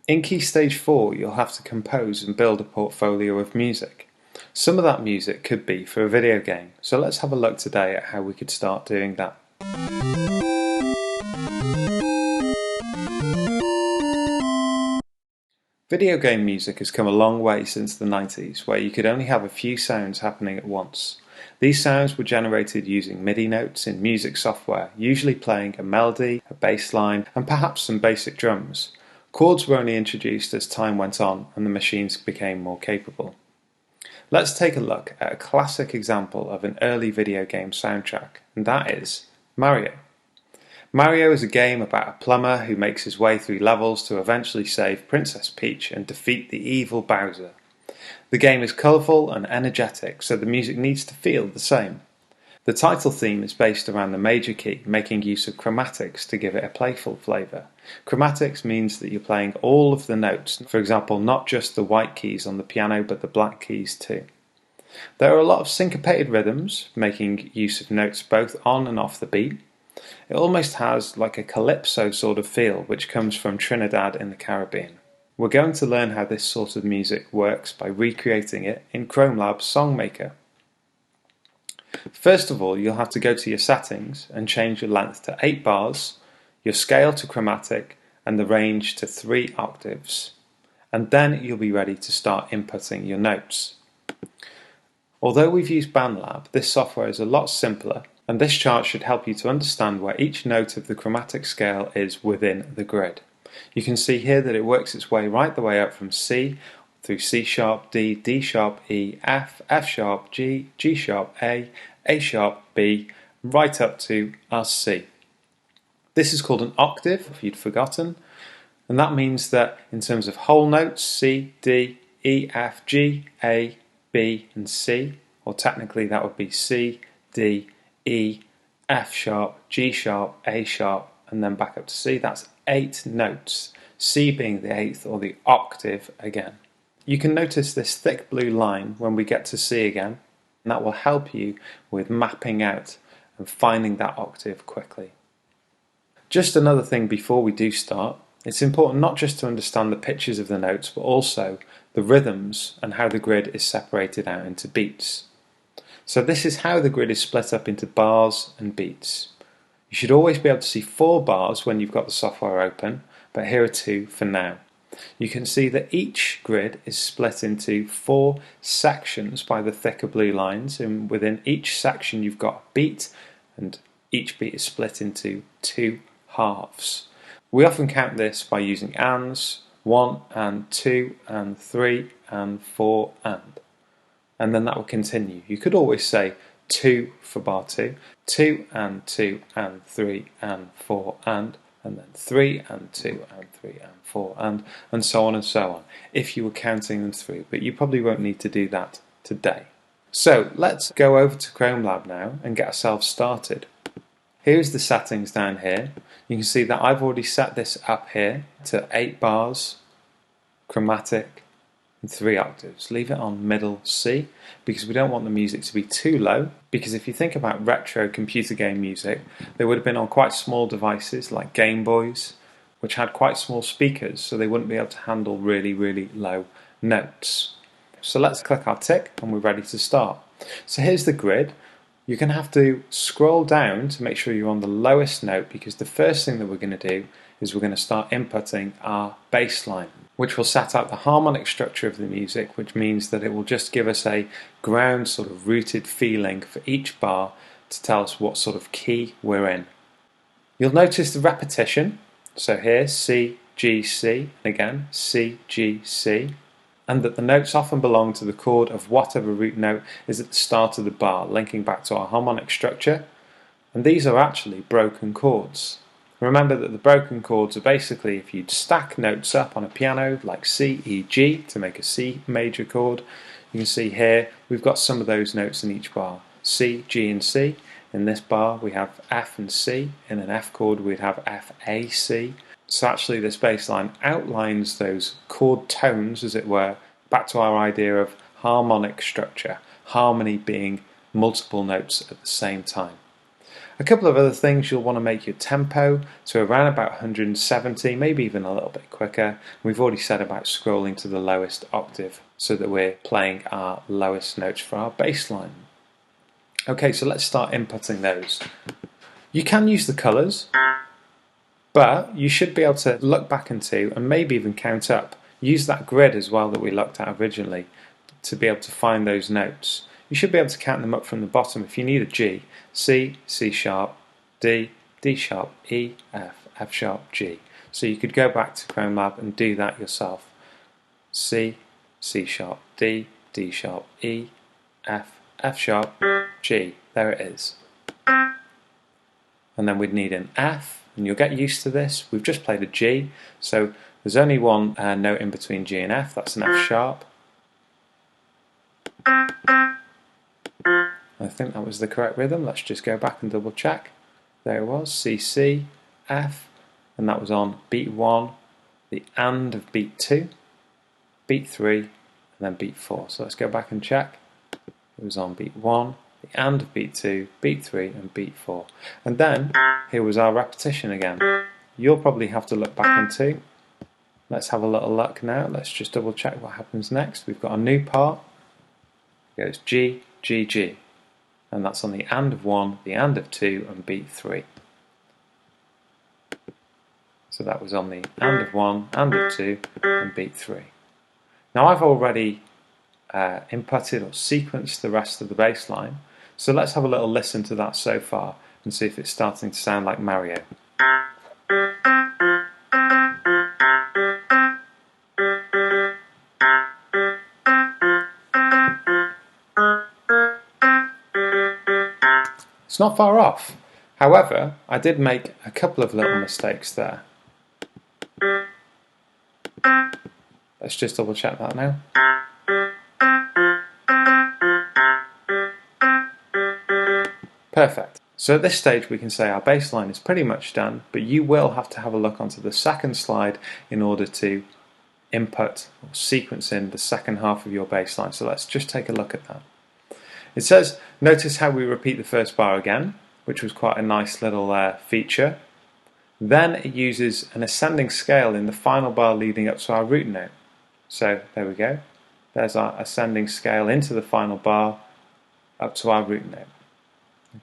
In Key Stage 4, you'll have to compose and build a portfolio of music. Some of that music could be for a video game, so let's have a look today at how we could start doing that. Video game music has come a long way since the 90s, where you could only have a few sounds happening at once. These sounds were generated using MIDI notes in music software, usually playing a melody, a bass line, and perhaps some basic drums. Chords were only introduced as time went on and the machines became more capable. Let's take a look at a classic example of an early video game soundtrack, and that is Mario. Mario is a game about a plumber who makes his way through levels to eventually save Princess Peach and defeat the evil Bowser. The game is colourful and energetic, so the music needs to feel the same. The title theme is based around the major key, making use of chromatics to give it a playful flavour. Chromatics means that you're playing all of the notes, for example, not just the white keys on the piano but the black keys too. There are a lot of syncopated rhythms, making use of notes both on and off the beat. It almost has like a calypso sort of feel, which comes from Trinidad in the Caribbean. We're going to learn how this sort of music works by recreating it in ChromeLab's Songmaker. First of all, you'll have to go to your settings and change your length to 8 bars, your scale to chromatic, and the range to 3 octaves. And then you'll be ready to start inputting your notes. Although we've used BandLab, this software is a lot simpler, and this chart should help you to understand where each note of the chromatic scale is within the grid. You can see here that it works its way right the way up from C through C sharp, D, D sharp, E, F, F sharp, G, G sharp, A sharp, B, right up to our C. This is called an octave, if you'd forgotten, and that means that in terms of whole notes, C, D, E, F, G, A, B and C, or technically that would be C, D, E, F sharp, G sharp, A sharp, and then back up to C. That's 8 notes, C being the 8th or the octave again. You can notice this thick blue line when we get to C again, and that will help you with mapping out and finding that octave quickly. Just another thing before we do start, it's important not just to understand the pitches of the notes, but also the rhythms and how the grid is separated out into beats. So this is how the grid is split up into bars and beats. You should always be able to see 4 bars when you've got the software open, but here are 2 for now. You can see that each grid is split into 4 sections by the thicker blue lines, and within each section you've got a beat, and each beat is split into 2 halves. We often count this by using ands, 1 and 2 and 3 and 4 and then that will continue. You could always say 2 for bar 2, 2 and 2 and 3 and 4 and then 3 and 2 and 3 and 4 and so on and so on, if you were counting them through, but you probably won't need to do that today. So let's go over to ChromeLab now and get ourselves started. Here's the settings down here. You can see that I've already set this up here to 8 bars, chromatic, and 3 octaves. Leave it on middle C because we don't want the music to be too low, because if you think about retro computer game music, they would have been on quite small devices like Game Boys, which had quite small speakers, so they wouldn't be able to handle really, really low notes. So let's click our tick and we're ready to start. So here's the grid. You're going to have to scroll down to make sure you're on the lowest note, because the first thing that we're going to do is we're going to start inputting our bass line, which will set out the harmonic structure of the music, which means that it will just give us a ground sort of rooted feeling for each bar to tell us what sort of key we're in. You'll notice the repetition, so here C, G, C, and again C, G, C, and that the notes often belong to the chord of whatever root note is at the start of the bar, linking back to our harmonic structure, and these are actually broken chords. Remember that the broken chords are basically if you'd stack notes up on a piano like C, E, G to make a C major chord. You can see here we've got some of those notes in each bar. C, G and C. In this bar we have F and C. In an F chord we'd have F, A, C. So actually this bass line outlines those chord tones, as it were, back to our idea of harmonic structure, harmony being multiple notes at the same time. A couple of other things, you'll want to make your tempo to around about 170, maybe even a little bit quicker. We've already said about scrolling to the lowest octave so that we're playing our lowest notes for our bass line. Okay, so let's start inputting those. You can use the colours, but you should be able to look back into and maybe even count up. Use that grid as well that we looked at originally to be able to find those notes. You should be able to count them up from the bottom. If you need a G, C, C sharp, D, D sharp, E, F, F sharp, G. So you could go back to Chrome Lab and do that yourself. C, C sharp, D, D sharp, E, F, F sharp, G. There it is. And then we'd need an F, and you'll get used to this. We've just played a G, so there's only one note in between G and F, that's an F sharp. I think that was the correct rhythm. Let's just go back and double check. There it was, C, C, F, and that was on beat 1, the and of beat 2, beat 3, and then beat 4. So let's go back and check. It was on beat 1, the and of beat 2, beat 3, and beat 4. And then, here was our repetition again. You'll probably have to look back into. Let's have a little look now. Let's just double check what happens next. We've got a new part. It goes G, G, G. And that's on the and of 1, the and of 2, and beat 3. So that was on the and of 1, and of 2, and beat 3. Now I've already inputted or sequenced the rest of the bass line, so let's have a little listen to that so far and see if it's starting to sound like Mario. It's not far off. However, I did make a couple of little mistakes there. Let's just double check that now. Perfect. So at this stage we can say our bass line is pretty much done, but you will have to have a look onto the second slide in order to input or sequence in the second half of your bass line. So let's just take a look at that. It says, notice how we repeat the first bar again, which was quite a nice little feature. Then it uses an ascending scale in the final bar leading up to our root note. So there we go. There's our ascending scale into the final bar up to our root note.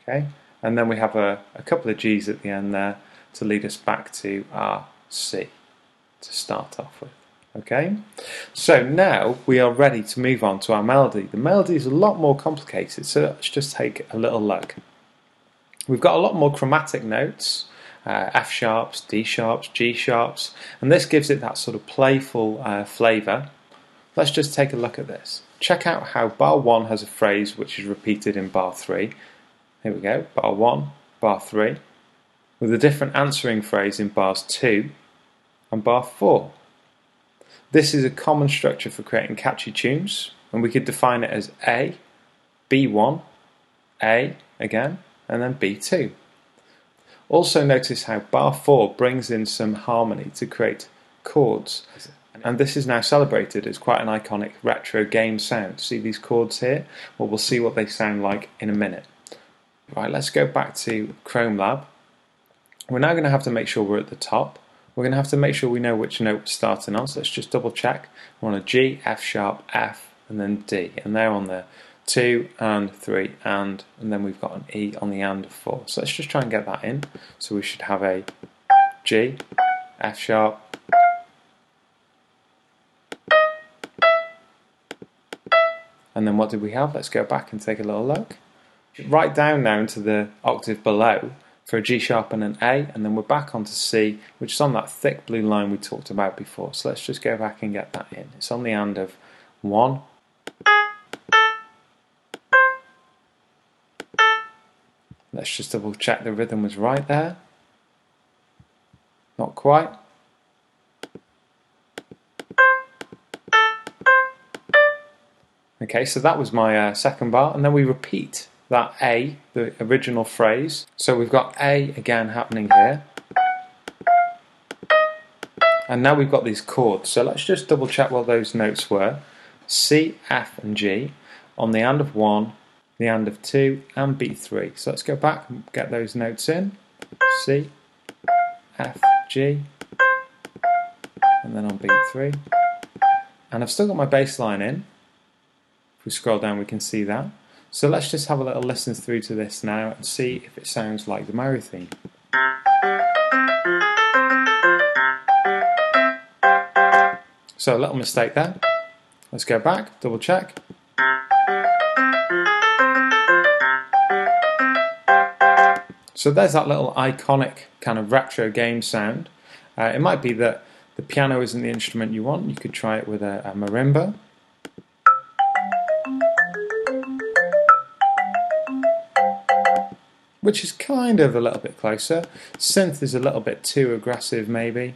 Okay, and then we have a couple of G's at the end there to lead us back to our C to start off with. Okay, so now we are ready to move on to our melody. The melody is a lot more complicated, so let's just take a little look. We've got a lot more chromatic notes, F sharps, D sharps, G sharps, and this gives it that sort of playful flavour. Let's just take a look at this. Check out how bar 1 has a phrase which is repeated in bar 3. Here we go, bar 1, bar 3, with a different answering phrase in bars 2 and bar 4. This is a common structure for creating catchy tunes, and we could define it as A, B1, A again, and then B2. Also notice how bar 4 brings in some harmony to create chords, and this is now celebrated as quite an iconic retro game sound. See these chords here? Well, we'll see what they sound like in a minute. Right, let's go back to Chrome Lab. We're now going to have to make sure we're at the top. We're going to have to make sure we know which note we're starting on, so let's just double check. We're on a G, F sharp, F, and then D, and they're on the 2 and 3 and then we've got an E on the and of 4. So let's just try and get that in. So we should have a G, F sharp, and then what did we have? Let's go back and take a little look. Right down now into the octave below for a G sharp and an A, and then we're back onto C, which is on that thick blue line we talked about before. So let's just go back and get that in. It's on the and of 1. Let's just double check the rhythm was right there. Not quite. Okay, so that was my second bar, and then we repeat that A, the original phrase. So we've got A again happening here. And now we've got these chords. So let's just double check what those notes were. C, F and G on the and of 1, the and of 2 and beat 3. So let's go back and get those notes in. C, F, G, and then on beat 3. And I've still got my bass line in. If we scroll down we can see that. So let's just have a little listen through to this now and see if it sounds like the Mario theme. So a little mistake there. Let's go back, double check. So there's that little iconic kind of retro game sound. It might be that the piano isn't the instrument you want. You could try it with a marimba. Which is kind of a little bit closer. Synth is a little bit too aggressive maybe.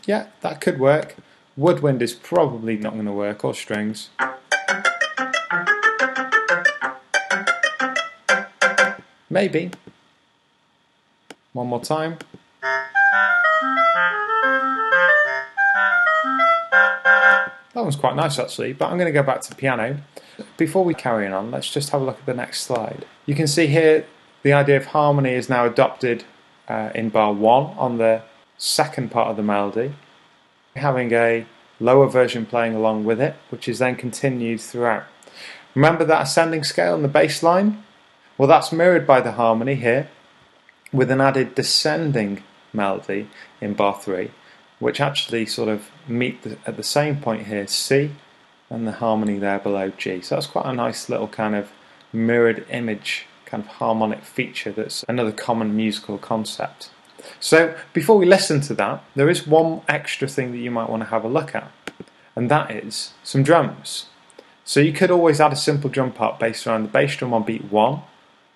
Yeah, that could work. Woodwind is probably not going to work, or strings. Maybe. One more time. That one's quite nice actually, but I'm going to go back to piano. Before we carry on, let's just have a look at the next slide. You can see here the idea of harmony is now adopted in bar 1 on the second part of the melody, having a lower version playing along with it, which is then continued throughout. Remember that ascending scale on the bass line? Well, that's mirrored by the harmony here, with an added descending melody in bar 3, which actually sort of meet at the same point here, C, and the harmony there below G. So that's quite a nice little kind of mirrored image, kind of harmonic feature that's another common musical concept. So before we listen to that, there is one extra thing that you might want to have a look at, and that is some drums. So you could always add a simple drum part based around the bass drum on beat 1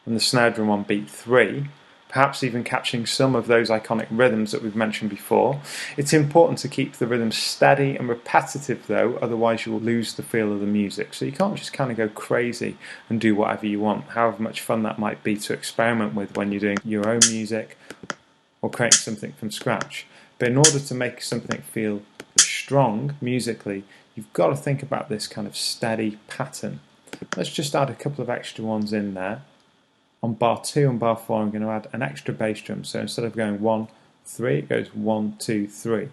and the snare drum on beat 3, perhaps even catching some of those iconic rhythms that we've mentioned before. It's important to keep the rhythm steady and repetitive though, otherwise you will lose the feel of the music. So you can't just kind of go crazy and do whatever you want, however much fun that might be to experiment with when you're doing your own music or creating something from scratch. But in order to make something feel strong musically, you've got to think about this kind of steady pattern. Let's just add a couple of extra ones in there. On bar 2 and bar 4 I'm going to add an extra bass drum, so instead of going 1, 3 it goes 1, 2, 3.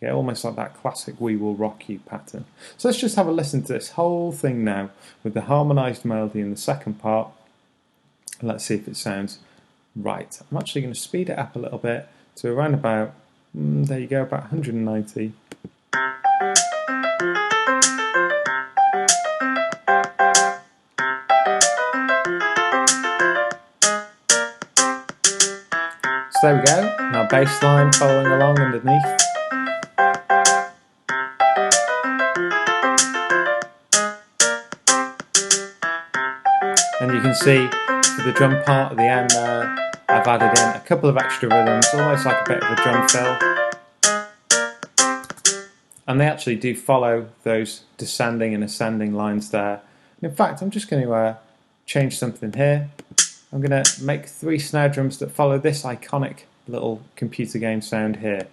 Okay, almost like that classic We Will Rock You pattern. So let's just have a listen to this whole thing now with the harmonised melody in the second part, and let's see if it sounds right. I'm actually going to speed it up a little bit to around about, there you go, about 190. So there we go, now bass line following along underneath. And you can see for the drum part at the end there, I've added in a couple of extra rhythms, almost like a bit of a drum fill. And they actually do follow those descending and ascending lines there. In fact, I'm just going to change something here. I'm going to make 3 snare drums that follow this iconic little computer game sound here.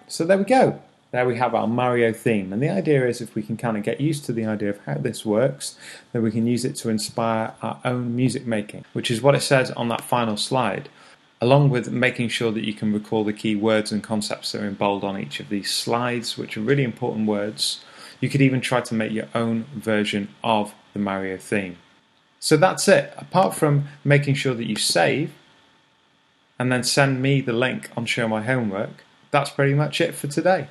So there we go. There we have our Mario theme, and the idea is if we can kind of get used to the idea of how this works, then we can use it to inspire our own music making, which is what it says on that final slide. Along with making sure that you can recall the key words and concepts that are in bold on each of these slides, which are really important words, you could even try to make your own version of the Mario theme. So that's it. Apart from making sure that you save and then send me the link on Show My Homework, that's pretty much it for today.